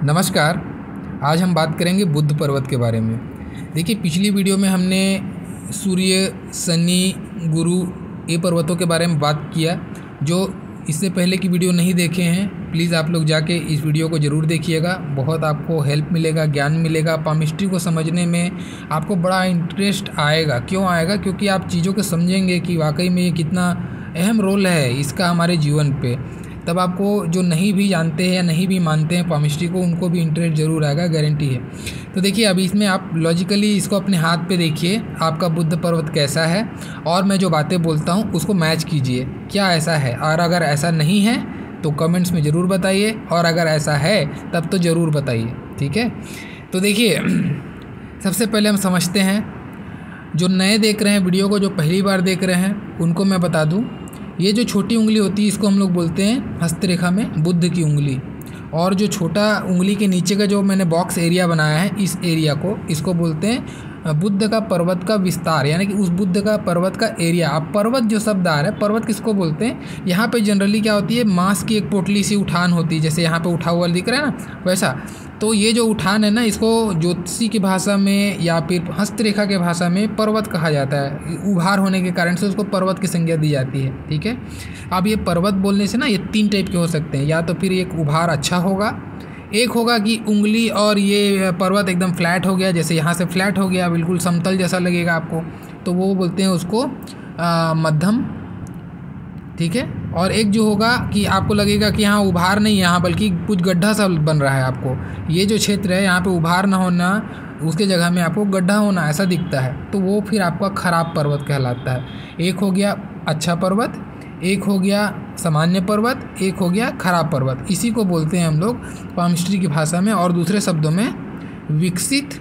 नमस्कार। आज हम बात करेंगे बुद्ध पर्वत के बारे में। देखिए, पिछली वीडियो में हमने सूर्य, शनि, गुरु ये पर्वतों के बारे में बात किया। जो इससे पहले की वीडियो नहीं देखे हैं, प्लीज़ आप लोग जाके इस वीडियो को ज़रूर देखिएगा। बहुत आपको हेल्प मिलेगा, ज्ञान मिलेगा। पामिस्ट्री को समझने में आपको बड़ा इंटरेस्ट आएगा। क्यों आएगा? क्योंकि आप चीज़ों को समझेंगे कि वाकई में ये कितना अहम रोल है इसका हमारे जीवन पे। तब आपको जो नहीं भी जानते हैं या नहीं भी मानते हैं पामिस्ट्री को, उनको भी इंटरेस्ट ज़रूर आएगा, गारंटी है। तो देखिए, अभी इसमें आप लॉजिकली इसको अपने हाथ पे देखिए, आपका बुद्ध पर्वत कैसा है, और मैं जो बातें बोलता हूँ उसको मैच कीजिए, क्या ऐसा है। और अगर ऐसा नहीं है तो कमेंट्स में ज़रूर बताइए, और अगर ऐसा है तब तो ज़रूर बताइए, ठीक है। तो देखिए, सबसे पहले हम समझते हैं, जो नए देख रहे हैं वीडियो को, जो पहली बार देख रहे हैं उनको मैं बता दूँ, ये जो छोटी उंगली होती है इसको हम लोग बोलते हैं हस्तरेखा में बुद्ध की उंगली। और जो छोटा उंगली के नीचे का जो मैंने बॉक्स एरिया बनाया है, इस एरिया को, इसको बोलते हैं बुद्ध का पर्वत का विस्तार, यानी कि उस बुद्ध का पर्वत का एरिया। अब पर्वत जो शब्द आ रहा है, पर्वत किसको बोलते हैं? यहाँ पे जनरली क्या होती है, मांस की एक पोटली सी उठान होती है, जैसे यहाँ पे उठा हुआ दिख रहा है ना, वैसा। तो ये जो उठान है ना, इसको ज्योतिषी की भाषा में या फिर हस्तरेखा के भाषा में पर्वत कहा जाता है। उभार होने के कारण से उसको पर्वत की संज्ञा दी जाती है, ठीक है। अब ये पर्वत बोलने से ना, ये तीन टाइप के हो सकते हैं। या तो फिर एक उभार अच्छा होगा, एक होगा कि उंगली और ये पर्वत एकदम फ्लैट हो गया, जैसे यहाँ से फ्लैट हो गया, बिल्कुल समतल जैसा लगेगा आपको, तो वो बोलते हैं उसको मध्यम, ठीक है। और एक जो होगा कि आपको लगेगा कि यहाँ उभार नहीं है, यहाँ बल्कि कुछ गड्ढा सा बन रहा है आपको, ये जो क्षेत्र है यहाँ पे उभार ना होना, उसके जगह में आपको गड्ढा होना, ऐसा दिखता है, तो वो फिर आपका खराब पर्वत कहलाता है। एक हो गया अच्छा पर्वत, एक हो गया सामान्य पर्वत, एक हो गया खराब पर्वत। इसी को बोलते हैं हम लोग पामिस्ट्री की भाषा में, और दूसरे शब्दों में विकसित,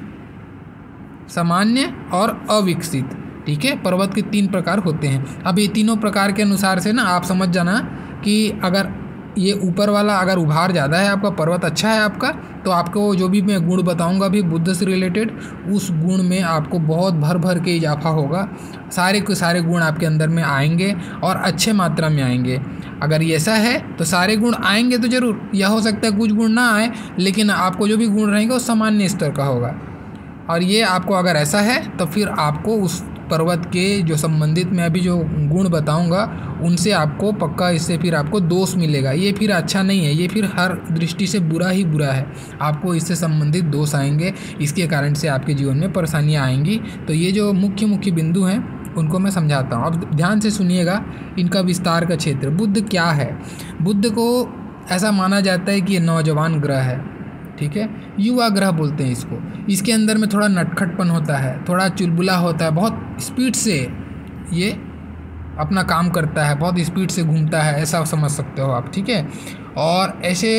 सामान्य और अविकसित, ठीक है। पर्वत के तीन प्रकार होते हैं। अब ये तीनों प्रकार के अनुसार से ना आप समझ जाना कि अगर ये ऊपर वाला अगर उभार ज़्यादा है आपका, पर्वत अच्छा है आपका, तो आपको जो भी मैं गुण बताऊंगा भी बुद्ध से रिलेटेड, उस गुण में आपको बहुत भर भर के इजाफा होगा। सारे के सारे गुण आपके अंदर में आएंगे और अच्छे मात्रा में आएंगे। अगर ये ऐसा है तो सारे गुण आएंगे तो ज़रूर, यह हो सकता है कुछ गुण ना आए, लेकिन आपको जो भी गुण रहेंगे वो सामान्य स्तर का होगा। और ये आपको अगर ऐसा है तो फिर आपको उस पर्वत के जो संबंधित मैं अभी जो गुण बताऊंगा उनसे आपको पक्का, इससे फिर आपको दोष मिलेगा। ये फिर अच्छा नहीं है, ये फिर हर दृष्टि से बुरा ही बुरा है। आपको इससे संबंधित दोष आएंगे, इसके कारण से आपके जीवन में परेशानियां आएंगी। तो ये जो मुख्य मुख्य बिंदु हैं उनको मैं समझाता हूँ। अब ध्यान से सुनिएगा, इनका विस्तार का क्षेत्र। बुद्ध क्या है? बुद्ध को ऐसा माना जाता है कि ये नौजवान ग्रह है, ठीक है, युवा ग्रह बोलते हैं इसको। इसके अंदर में थोड़ा नटखटपन होता है, थोड़ा चुलबुला होता है, बहुत स्पीड से ये अपना काम करता है, बहुत स्पीड से घूमता है, ऐसा समझ सकते हो आप, ठीक है। और ऐसे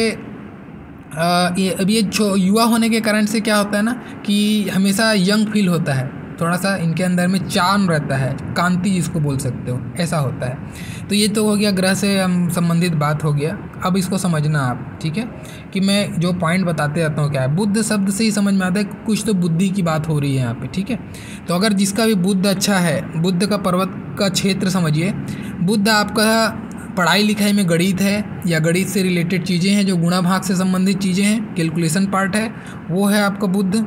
ये युवा होने के कारण से क्या होता है ना कि हमेशा यंग फील होता है, थोड़ा सा इनके अंदर में चार्म रहता है, कांति जिसको बोल सकते हो, ऐसा होता है। तो ये तो हो गया ग्रह से हम संबंधित बात हो गया। अब इसको समझना आप, ठीक है, कि मैं जो पॉइंट बताते रहता हूँ क्या है। बुद्ध शब्द से ही समझ में आता है कुछ तो बुद्धि की बात हो रही है यहाँ पे, ठीक है। तो अगर जिसका भी बुद्ध अच्छा है, बुद्ध का पर्वत का क्षेत्र समझिए। बुद्ध आपका पढ़ाई लिखाई में गणित है या गणित से रिलेटेड चीज़ें हैं, जो गुणा भाग से संबंधित चीज़ें हैं, कैलकुलेशन पार्ट है, वो है आपका बुद्ध।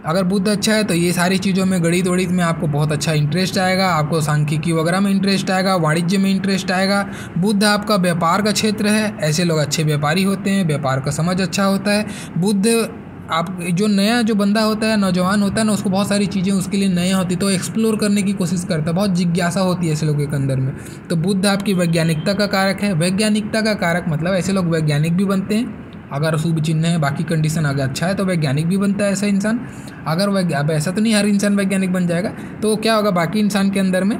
अगर बुद्ध अच्छा है तो ये सारी चीज़ों में, गणित वणित में आपको बहुत अच्छा इंटरेस्ट आएगा, आपको सांख्यिकी वगैरह में इंटरेस्ट आएगा, वाणिज्य में इंटरेस्ट आएगा। बुद्ध आपका व्यापार का क्षेत्र है, ऐसे लोग अच्छे व्यापारी होते हैं, व्यापार का समझ अच्छा होता है। बुद्ध आप जो नया जो बंदा होता है, नौजवान होता है ना, उसको बहुत सारी चीज़ें उसके लिए नया होती है, तो एक्सप्लोर करने की कोशिश करता है, बहुत जिज्ञासा होती है ऐसे लोगों के अंदर में। तो बुद्ध आपकी वैज्ञानिकता का कारक है। वैज्ञानिकता का कारक मतलब ऐसे लोग वैज्ञानिक भी बनते हैं, अगर शुभ चिन्ह है, बाकी कंडीशन अगर अच्छा है तो वैज्ञानिक भी बनता है ऐसा इंसान। अगर अब ऐसा तो नहीं हर इंसान वैज्ञानिक बन जाएगा, तो क्या होगा, बाकी इंसान के अंदर में,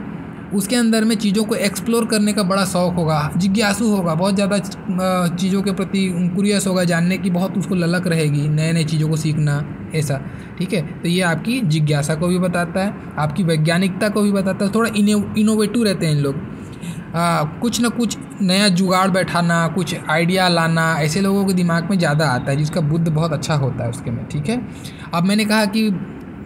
उसके अंदर में चीज़ों को एक्सप्लोर करने का बड़ा शौक़ होगा, जिज्ञासु होगा, बहुत ज़्यादा चीज़ों के प्रति क्यूरियस होगा, जानने की बहुत उसको ललक रहेगी, नए नए चीज़ों को सीखना, ऐसा, ठीक है। तो ये आपकी जिज्ञासा को भी बताता है, आपकी वैज्ञानिकता को भी बताता है। थोड़ा इनोवेटिव रहते हैं इन लोग, कुछ ना कुछ नया जुगाड़ बैठाना, कुछ आइडिया लाना, ऐसे लोगों के दिमाग में ज़्यादा आता है, जिसका बुद्ध बहुत अच्छा होता है उसके में, ठीक है। अब मैंने कहा कि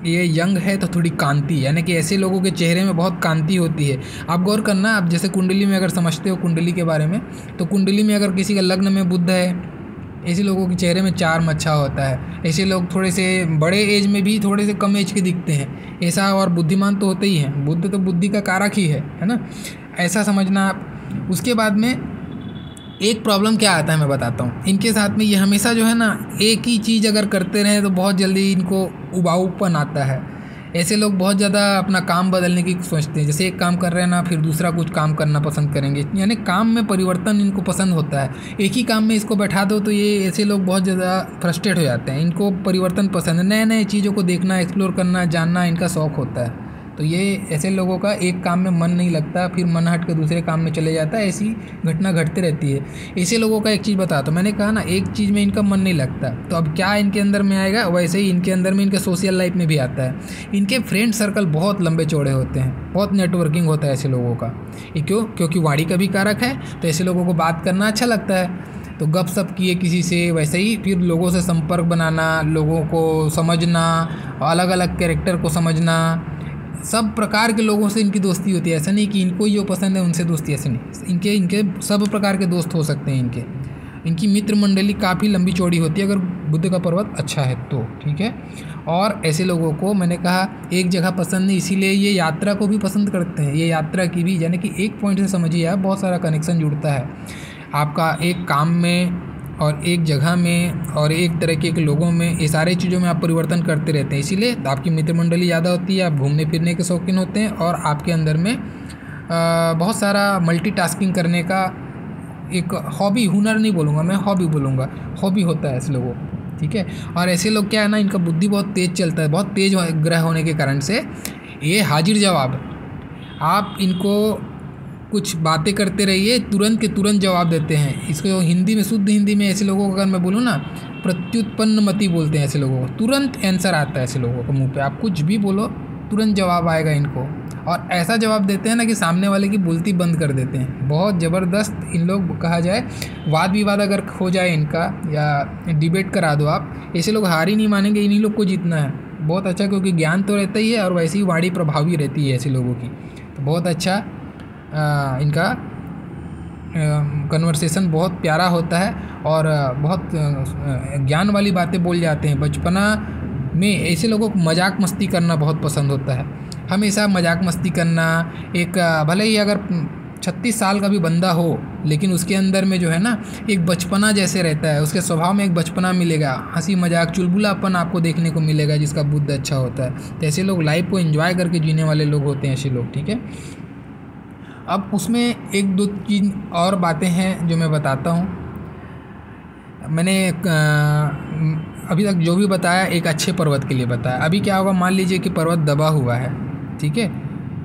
ये यंग है तो थोड़ी कांति, यानी कि ऐसे लोगों के चेहरे में बहुत कांति होती है। आप गौर करना, आप जैसे कुंडली में अगर समझते हो कुंडली के बारे में, तो कुंडली में अगर किसी का लग्न में बुध है, ऐसे लोगों के चेहरे में चार्म अच्छा होता है। ऐसे लोग थोड़े से बड़े एज में भी थोड़े से कम एज के दिखते हैं ऐसा, और बुद्धिमान तो होते ही हैं। बुद्ध तो बुद्धि का कारक ही है ना, ऐसा समझना आप। उसके बाद में एक प्रॉब्लम क्या आता है मैं बताता हूँ इनके साथ में। ये हमेशा जो है ना एक ही चीज़ अगर करते रहें तो बहुत जल्दी इनको उबाऊपन आता है। ऐसे लोग बहुत ज़्यादा अपना काम बदलने की सोचते हैं, जैसे एक काम कर रहे हैं ना फिर दूसरा कुछ काम करना पसंद करेंगे, यानी काम में परिवर्तन इनको पसंद होता है। एक ही काम में इसको बैठा दो तो ये ऐसे लोग बहुत ज़्यादा फ्रस्ट्रेट हो जाते हैं। इनको परिवर्तन पसंद है, नए नए चीज़ों को देखना, एक्सप्लोर करना, जानना इनका शौक़ होता है। तो ये ऐसे लोगों का एक काम में मन नहीं लगता, फिर मन हट के दूसरे काम में चले जाता है, ऐसी घटना घटती रहती है। ऐसे लोगों का एक चीज़ बताता हूँ, मैंने कहा ना एक चीज़ में इनका मन नहीं लगता, तो अब क्या इनके अंदर में आएगा, वैसे ही इनके अंदर में इनके सोशल लाइफ में भी आता है। इनके फ्रेंड सर्कल बहुत लंबे चौड़े होते हैं, बहुत नेटवर्किंग होता है ऐसे लोगों का। ये क्यों? क्योंकि वाणी का भी कारक है, तो ऐसे लोगों को बात करना अच्छा लगता है, तो गप सप किए किसी से, वैसे ही फिर लोगों से संपर्क बनाना, लोगों को समझना, अलग अलग कैरेक्टर को समझना, सब प्रकार के लोगों से इनकी दोस्ती होती है। ऐसा नहीं कि इनको जो पसंद है उनसे दोस्ती, ऐसे नहीं, इनके सब प्रकार के दोस्त हो सकते हैं। इनकी मित्र मंडली काफ़ी लंबी चौड़ी होती है अगर बुद्ध का पर्वत अच्छा है तो, ठीक है। और ऐसे लोगों को मैंने कहा एक जगह पसंद नहीं, इसीलिए ये यात्रा को भी पसंद करते हैं। ये यात्रा की भी, यानी कि एक पॉइंट से समझिए आप, बहुत सारा कनेक्शन जुड़ता है आपका एक काम में और एक जगह में और एक तरीके के लोगों में, ये सारे चीज़ों में आप परिवर्तन करते रहते हैं। इसीलिए आपकी मित्र मंडली ज़्यादा होती है, आप घूमने फिरने के शौकीन होते हैं, और आपके अंदर में बहुत सारा मल्टीटास्किंग करने का एक हॉबी, हुनर नहीं बोलूँगा मैं, हॉबी बोलूँगा, हॉबी होता है ऐसे लोगों, ठीक है। और ऐसे लोग क्या है ना, इनका बुद्धि बहुत तेज़ चलता है, बहुत तेज़ ग्रह होने के कारण से ये हाजिर जवाब, आप इनको कुछ बातें करते रहिए, तुरंत के तुरंत जवाब देते हैं। इसको हिंदी में, शुद्ध हिंदी में ऐसे लोगों को अगर मैं बोलूँ ना, प्रत्युत्पन्न मति बोलते हैं ऐसे लोगों को। तुरंत आंसर आता है ऐसे लोगों को मुंह पे, आप कुछ भी बोलो तुरंत जवाब आएगा इनको, और ऐसा जवाब देते हैं ना कि सामने वाले की बोलती बंद कर देते हैं। बहुत ज़बरदस्त इन लोग, कहा जाए वाद विवाद अगर हो जाए इनका, या डिबेट करा दो आप, ऐसे लोग हार ही नहीं मानेंगे, इन्हीं लोग को जीतना है। बहुत अच्छा, क्योंकि ज्ञान तो रहता ही है और वैसे ही वाणी प्रभावी रहती है ऐसे लोगों की, तो बहुत अच्छा इनका कन्वर्सेशन बहुत प्यारा होता है, और बहुत ज्ञान वाली बातें बोल जाते हैं। बचपना में ऐसे लोगों को मजाक मस्ती करना बहुत पसंद होता है, हमेशा मजाक मस्ती करना। एक भले ही अगर 36 साल का भी बंदा हो, लेकिन उसके अंदर में जो है ना एक बचपना जैसे रहता है, उसके स्वभाव में एक बचपना मिलेगा, हंसी मजाक चुलबुलापन आपको देखने को मिलेगा, जिसका बुद्ध अच्छा होता है। तो ऐसे लोग लाइफ को एंजॉय करके जीने वाले लोग होते हैं ऐसे लोग, ठीक है। अब उसमें एक दो तीन और बातें हैं जो मैं बताता हूँ। मैंने अभी तक जो भी बताया एक अच्छे पर्वत के लिए बताया। अभी क्या होगा, मान लीजिए कि पर्वत दबा हुआ है, ठीक है,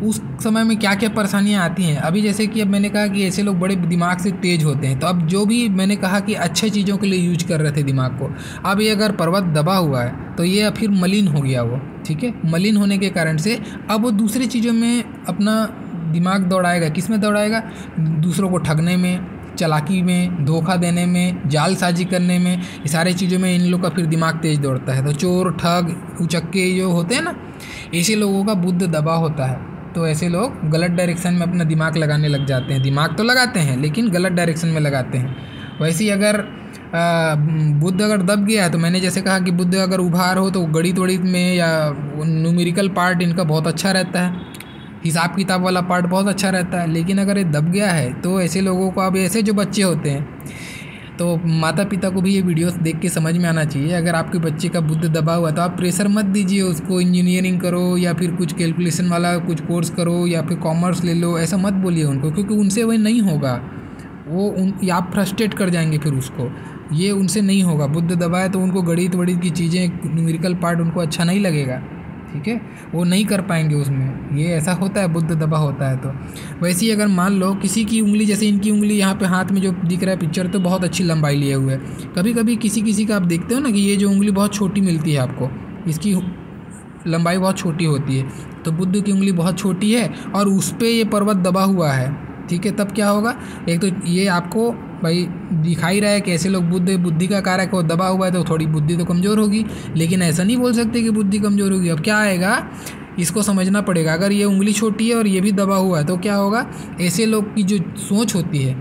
उस समय में क्या क्या परेशानियाँ आती हैं। अभी जैसे कि अब मैंने कहा कि ऐसे लोग बड़े दिमाग से तेज़ होते हैं, तो अब जो भी मैंने कहा कि अच्छे चीज़ों के लिए यूज कर रहे थे दिमाग को, अब ये अगर पर्वत दबा हुआ है तो ये फिर मलिन हो गया वो, ठीक है। मलिन होने के कारण से अब वो दूसरी चीज़ों में अपना दिमाग दौड़ाएगा। किस में दौड़ाएगा? दूसरों को ठगने में, चालाकी में, धोखा देने में, जालसाजी करने में, ये सारी चीज़ों में इन लोग का फिर दिमाग तेज दौड़ता है। तो चोर, ठग, उचक्के जो होते हैं ना, ऐसे लोगों का बुद्ध दबा होता है, तो ऐसे लोग गलत डायरेक्शन में अपना दिमाग लगाने लग जाते हैं। दिमाग तो लगाते हैं लेकिन गलत डायरेक्शन में लगाते हैं। वैसे ही अगर बुद्ध अगर दब गया है, तो मैंने जैसे कहा कि बुद्ध अगर उभार हो तो गणित वणित में या न्यूमेरिकल पार्ट इनका बहुत अच्छा रहता है, हिसाब किताब वाला पार्ट बहुत अच्छा रहता है। लेकिन अगर ये दब गया है तो ऐसे लोगों को, अब ऐसे जो बच्चे होते हैं, तो माता पिता को भी ये वीडियोस देख के समझ में आना चाहिए। अगर आपके बच्चे का बुद्ध दबा हुआ तो आप प्रेशर मत दीजिए उसको, इंजीनियरिंग करो या फिर कुछ कैलकुलेशन वाला कुछ कोर्स करो या फिर कॉमर्स ले लो, ऐसा मत बोलिए उनको, क्योंकि उनसे वही नहीं होगा। या आप फ्रस्ट्रेट कर जाएंगे फिर उसको, ये उनसे नहीं होगा। बुद्ध दबाए तो उनको गणित वणित की चीज़ें, न्यूमेरिकल पार्ट उनको अच्छा नहीं लगेगा, ठीक है, वो नहीं कर पाएंगे उसमें। ये ऐसा होता है, बुद्ध दबा होता है। तो वैसे ही अगर मान लो किसी की उंगली, जैसे इनकी उंगली यहाँ पे हाथ में जो दिख रहा है पिक्चर, तो बहुत अच्छी लंबाई लिए हुए है। कभी कभी किसी का आप देखते हो ना कि ये जो उंगली बहुत छोटी मिलती है आपको, इसकी लंबाई बहुत छोटी होती है, तो बुद्ध की उंगली बहुत छोटी है और उस पर ये पर्वत दबा हुआ है, ठीक है। तब क्या होगा, एक तो ये आपको भाई दिखाई रहा है कि ऐसे लोग बुद्धि का कारक है, वो दबा हुआ है, तो थोड़ी बुद्धि तो कमज़ोर होगी। लेकिन ऐसा नहीं बोल सकते कि बुद्धि कमज़ोर होगी। अब क्या आएगा, इसको समझना पड़ेगा। अगर ये उंगली छोटी है और ये भी दबा हुआ है तो क्या होगा, ऐसे लोग की जो सोच होती है,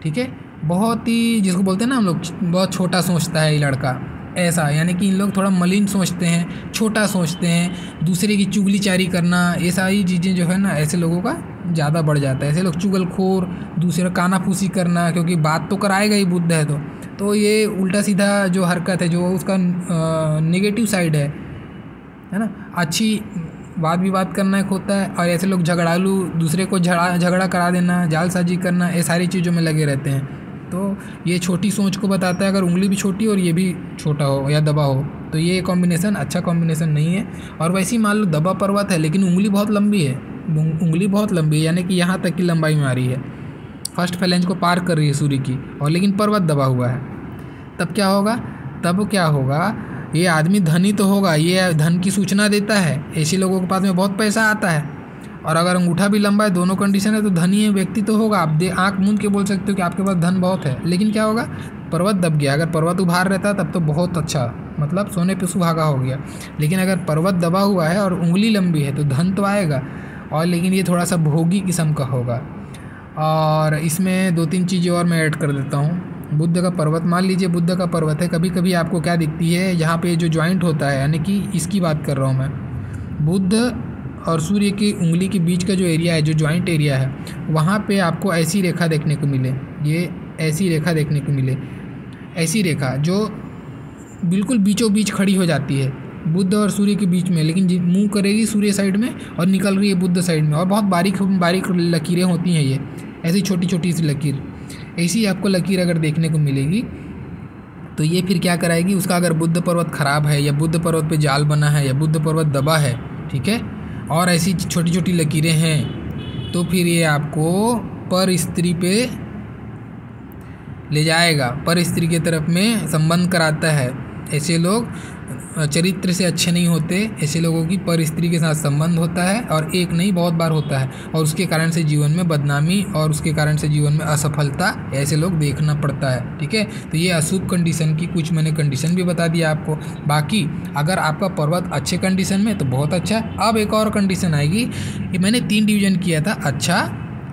ठीक है, बहुत ही, जिसको बोलते हैं ना हम लोग, बहुत छोटा सोचता है ये लड़का, ऐसा। यानी कि इन लोग थोड़ा मलिन सोचते हैं, छोटा सोचते हैं, दूसरे की चुगलीचारी करना, ये सारी चीज़ें जो है ना ऐसे लोगों का ज़्यादा बढ़ जाता है। ऐसे लोग चुगलखोर, दूसरा कानाफूसी करना, क्योंकि बात तो कराएगा ही बुद्ध है तो ये उल्टा सीधा जो हरकत है, जो उसका नेगेटिव साइड है ना। अच्छी वाद विवाद करना एक होता है, और ऐसे लोग झगड़ालू, दूसरे को झगड़ा करा देना, जालसाजी करना, ये सारी चीज़ों में लगे रहते हैं। तो ये छोटी सोच को बताता है। अगर उंगली भी छोटी और ये भी छोटा हो या दबा हो तो ये कॉम्बिनेशन अच्छा कॉम्बिनेशन नहीं है। और वैसे ही मान लो दबा पर्वत है लेकिन उंगली बहुत लंबी है, उंगली बहुत लंबी है, यानी कि यहाँ तक की लंबाई में आ रही है, फर्स्ट फैलेंज को पार कर रही है सूर्य की, और लेकिन पर्वत दबा हुआ है। तब क्या होगा, ये आदमी धनी तो होगा, ये धन की सूचना देता है, ऐसे लोगों के पास में बहुत पैसा आता है, और अगर अंगूठा भी लंबा है, दोनों कंडीशन है, तो धनी है व्यक्ति तो होगा। आप आँख मूंद के बोल सकते हो कि आपके पास धन बहुत है, लेकिन क्या होगा, पर्वत दब गया। अगर पर्वत उभार रहता तब तो बहुत अच्छा, मतलब सोने पे सुहागा हो गया। लेकिन अगर पर्वत दबा हुआ है और उंगली लंबी है तो धन तो आएगा, और लेकिन ये थोड़ा सा भोगी किस्म का होगा। और इसमें 2-3 चीज़ें और मैं ऐड कर देता हूँ। बुद्ध का पर्वत, मान लीजिए बुद्ध का पर्वत है, कभी कभी आपको क्या दिखती है, यहाँ पे जो जॉइंट होता है, यानी कि इसकी बात कर रहा हूँ मैं, बुद्ध और सूर्य की उंगली के बीच का जो एरिया है, जो जॉइंट एरिया है, वहाँ पे आपको ऐसी रेखा देखने को मिले, ये ऐसी रेखा देखने को मिले, ऐसी रेखा जो बिल्कुल बीचों बीच खड़ी हो जाती है बुद्ध और सूर्य के बीच में, लेकिन मुंह करेगी सूर्य साइड में और निकल रही है बुद्ध साइड में, और बहुत बारीक बारीक लकीरें होती हैं, ये ऐसी छोटी छोटी सी लकीर, ऐसी आपको लकीर अगर देखने को मिलेगी तो ये फिर क्या कराएगी, उसका अगर बुद्ध पर्वत ख़राब है, या बुद्ध पर्वत पे जाल बना है, या बुद्ध पर्वत दबा है, ठीक है, और ऐसी छोटी छोटी लकीरें हैं, तो फिर ये आपको पर स्त्री पे ले जाएगा, पर स्त्री के तरफ में संबंध कराता है। ऐसे लोग चरित्र से अच्छे नहीं होते, ऐसे लोगों की पर स्त्री के साथ संबंध होता है, और एक नहीं बहुत बार होता है, और उसके कारण से जीवन में बदनामी और उसके कारण से जीवन में असफलता ऐसे लोग देखना पड़ता है। ठीक है, तो ये अशुभ कंडीशन की कुछ मैंने कंडीशन भी बता दिया आपको। बाकी अगर आपका पर्वत अच्छे कंडीशन में तो बहुत अच्छा। अब एक और कंडीशन आएगी, ये मैंने 3 डिवीजन किया था, अच्छा,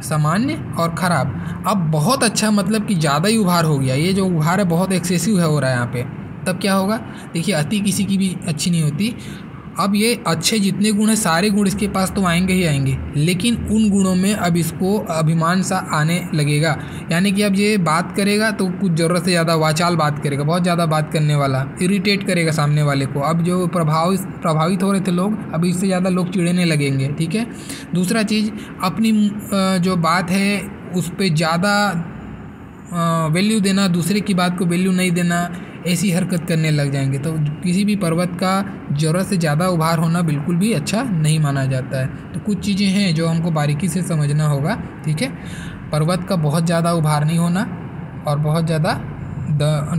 सामान्य और ख़राब। अब बहुत अच्छा मतलब कि ज़्यादा ही उभार हो गया, ये जो उभार है बहुत एक्सेसिव है हो रहा है यहाँ पे, तब क्या होगा, देखिए अति किसी की भी अच्छी नहीं होती। अब ये अच्छे जितने गुण हैं सारे गुण इसके पास तो आएंगे ही आएंगे, लेकिन उन गुणों में अब इसको अभिमान सा आने लगेगा, यानी कि अब ये बात करेगा तो कुछ ज़रूरत से ज़्यादा वाचाल बात करेगा, बहुत ज़्यादा बात करने वाला, इरिटेट करेगा सामने वाले को। अब जो प्रभावित हो रहे थे लोग, अब इससे ज़्यादा लोग चिढ़ने लगेंगे। ठीक है, दूसरा चीज़, अपनी जो बात है उस पर ज़्यादा वैल्यू देना, दूसरे की बात को वैल्यू नहीं देना, ऐसी हरकत करने लग जाएंगे। तो किसी भी पर्वत का ज़रूरत से ज़्यादा उभार होना बिल्कुल भी अच्छा नहीं माना जाता है। तो कुछ चीज़ें हैं जो हमको बारीकी से समझना होगा। ठीक है, पर्वत का बहुत ज़्यादा उभार नहीं होना और बहुत ज़्यादा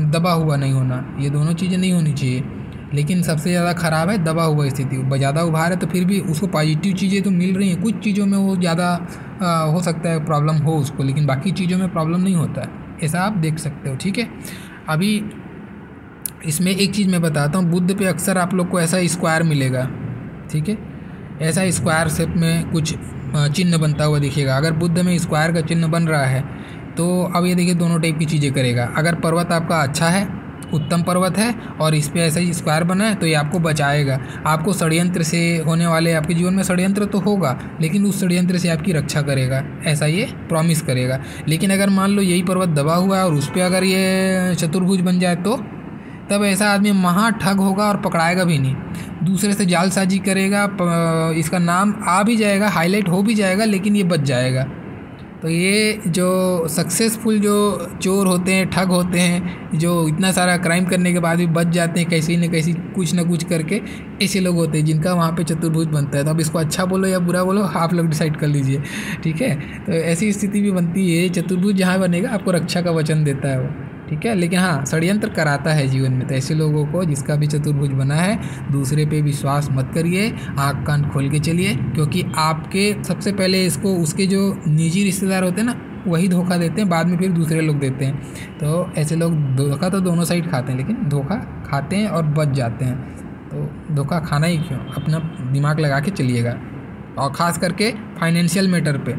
दबा हुआ नहीं होना, ये दोनों चीज़ें नहीं होनी चाहिए। लेकिन सबसे ज़्यादा ख़राब है दबा हुआ स्थिति। ज़्यादा उभार है तो फिर भी उसको पॉजिटिव चीज़ें तो मिल रही हैं, कुछ चीज़ों में वो ज़्यादा हो सकता है प्रॉब्लम हो उसको, लेकिन बाकी चीज़ों में प्रॉब्लम नहीं होता है, ऐसा आप देख सकते हो। ठीक है, अभी इसमें एक चीज़ मैं बताता हूँ, बुद्ध पे अक्सर आप लोग को ऐसा स्क्वायर मिलेगा। ठीक है, ऐसा स्क्वायर शेप में कुछ चिन्ह बनता हुआ दिखेगा। अगर बुद्ध में स्क्वायर का चिन्ह बन रहा है तो अब ये देखिए दोनों टाइप की चीज़ें करेगा। अगर पर्वत आपका अच्छा है, उत्तम पर्वत है, और इस पर ऐसा ही स्क्वायर बना है तो ये आपको बचाएगा। आपको षड्यंत्र से होने वाले, आपके जीवन में षड्यंत्र तो होगा लेकिन उस षड्यंत्र से आपकी रक्षा करेगा, ऐसा ये प्रॉमिस करेगा। लेकिन अगर मान लो यही पर्वत दबा हुआ है और उस पर अगर ये चतुर्भुज बन जाए तो तब ऐसा आदमी महा ठग होगा और पकड़ाएगा भी नहीं, दूसरे से जालसाजी करेगा, इसका नाम आ भी जाएगा, हाईलाइट हो भी जाएगा, लेकिन ये बच जाएगा। तो ये जो सक्सेसफुल जो चोर होते हैं, ठग होते हैं, जो इतना सारा क्राइम करने के बाद भी बच जाते हैं कैसे न कैसे कुछ ना कुछ करके, ऐसे लोग होते हैं जिनका वहाँ पे चतुर्भुज बनता है। तो अब इसको अच्छा बोलो या बुरा बोलो, आप लोग डिसाइड कर लीजिए। ठीक है, तो ऐसी स्थिति भी बनती है, चतुर्भुज जहाँ बनेगा आपको रक्षा का वचन देता है वो। ठीक है, लेकिन हाँ षड्यंत्र कराता है जीवन में। तो ऐसे लोगों को, जिसका भी चतुर्भुज बना है, दूसरे पे विश्वास मत करिए, आँख कान खोल के चलिए, क्योंकि आपके सबसे पहले इसको उसके जो निजी रिश्तेदार होते हैं ना वही धोखा देते हैं, बाद में फिर दूसरे लोग देते हैं। तो ऐसे लोग धोखा तो दोनों साइड खाते हैं, लेकिन धोखा खाते हैं और बच जाते हैं। तो धोखा खाना ही क्यों, अपना दिमाग लगा के चलिएगा, और ख़ास करके फाइनेंशियल मैटर पे,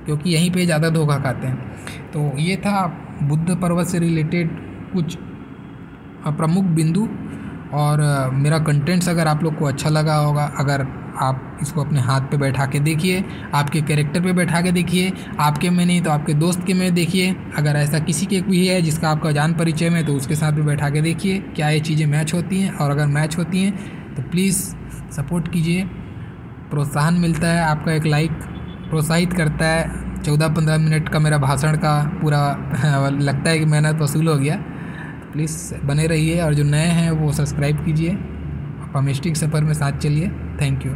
क्योंकि यहीं पे ज़्यादा धोखा खाते हैं। तो ये था बुद्ध पर्वत से रिलेटेड कुछ प्रमुख बिंदु और मेरा कंटेंट्स अगर आप लोग को अच्छा लगा होगा, अगर आप इसको अपने हाथ पे बैठा के देखिए, आपके कैरेक्टर पे बैठा के देखिए, आपके में नहीं तो आपके दोस्त के में देखिए, अगर ऐसा किसी के भी है जिसका आपका जान परिचय में, तो उसके साथ भी बैठा के देखिए क्या ये चीज़ें मैच होती हैं, और अगर मैच होती हैं तो प्लीज़ सपोर्ट कीजिए, प्रोत्साहन मिलता है, आपका एक लाइक प्रोत्साहित करता है। 14-15 मिनट का मेरा भाषण का पूरा लगता है कि मेहनत वसूल हो गया। प्लीज़ बने रहिए, और जो नए हैं वो सब्सक्राइब कीजिए। आप मिस्टिक सफ़र में साथ चलिए। Thank you.